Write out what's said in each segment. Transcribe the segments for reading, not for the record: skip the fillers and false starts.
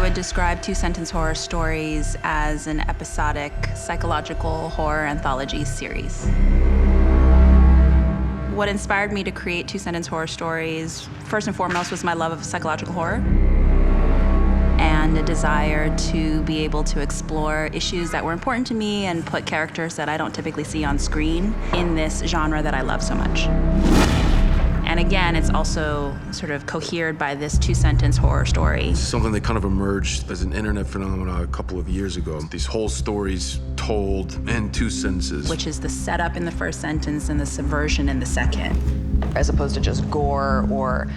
would describe two-sentence horror stories as an episodic psychological horror anthology series. What inspired me to create two-sentence horror stories, first and foremost, was my love of psychological horror and a desire to be able to explore issues that were important to me and put characters that I don't typically see on screen in this genre that I love so much. And again, it's also sort of cohered by this two-sentence horror story. It's something that kind of emerged as an internet phenomenon a couple of years ago. These whole stories told in two sentences. Which is the setup in the first sentence and the subversion in the second. As opposed to just gore or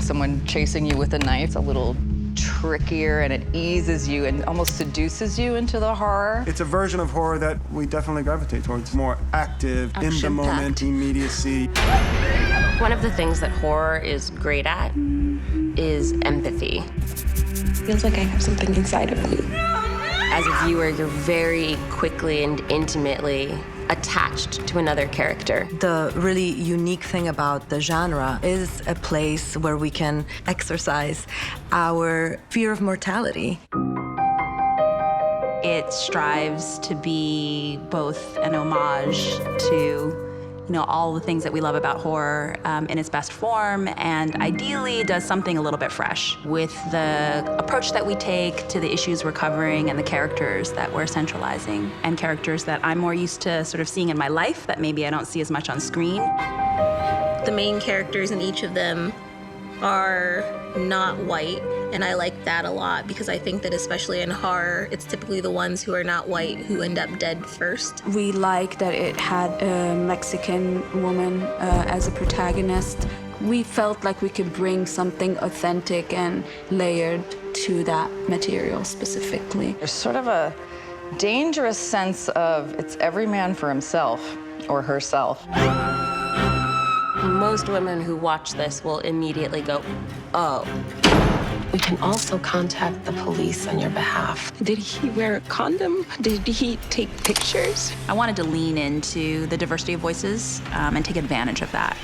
someone chasing you with a knife. It's a little trickier and it eases you and almost seduces you into the horror. It's a version of horror that we definitely gravitate towards. More active, in the moment, immediacy. One of the things that horror is great at is empathy. Feels like I have something inside of me. As a viewer, you're very quickly and intimately attached to another character. The really unique thing about the genre is a place where we can exercise our fear of mortality. It strives to be both an homage to all the things that we love about horror in its best form, and ideally does something a little bit fresh with the approach that we take to the issues we're covering and the characters that we're centralizing, and characters that I'm more used to sort of seeing in my life that maybe I don't see as much on screen. The main characters in each of them are not white, and I like that a lot because I think that especially in horror, it's typically the ones who are not white who end up dead first. We like that it had a Mexican woman as a protagonist. We felt like we could bring something authentic and layered to that material specifically. There's sort of a dangerous sense of it's every man for himself or herself. Most women who watch this will immediately go, oh. We can also contact the police on your behalf. Did he wear a condom? Did he take pictures? I wanted to lean into the diversity of voices and take advantage of that.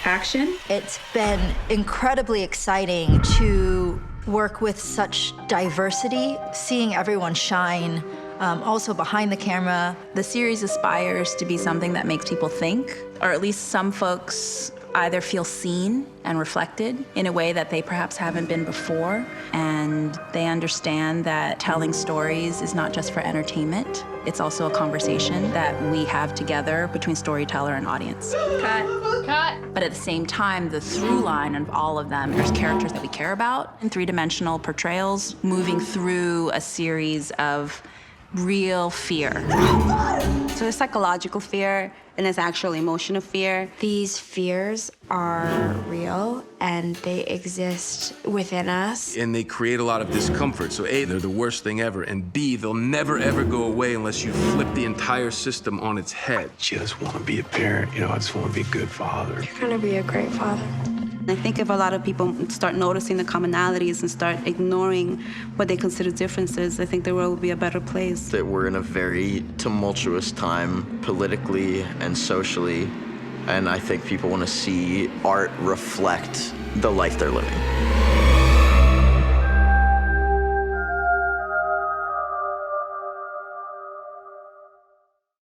Action. It's been incredibly exciting to work with such diversity, seeing everyone shine. Also behind the camera. The series aspires to be something that makes people think, or at least some folks either feel seen and reflected in a way that they perhaps haven't been before, and they understand that telling stories is not just for entertainment, it's also a conversation that we have together between storyteller and audience. Cut. Cut. But at the same time, the through line of all of them, there's characters that we care about in three-dimensional portrayals, moving through a series of real fear. So it's psychological fear, and it's actual emotional fear. These fears are real, and they exist within us. And they create a lot of discomfort. So A, they're the worst thing ever, and B, they'll never ever go away unless you flip the entire system on its head. I just want to be a parent, I just want to be a good father. You're gonna be a great father. I think if a lot of people start noticing the commonalities and start ignoring what they consider differences, I think the world will be a better place. That we're in a very tumultuous time politically and socially, and I think people want to see art reflect the life they're living.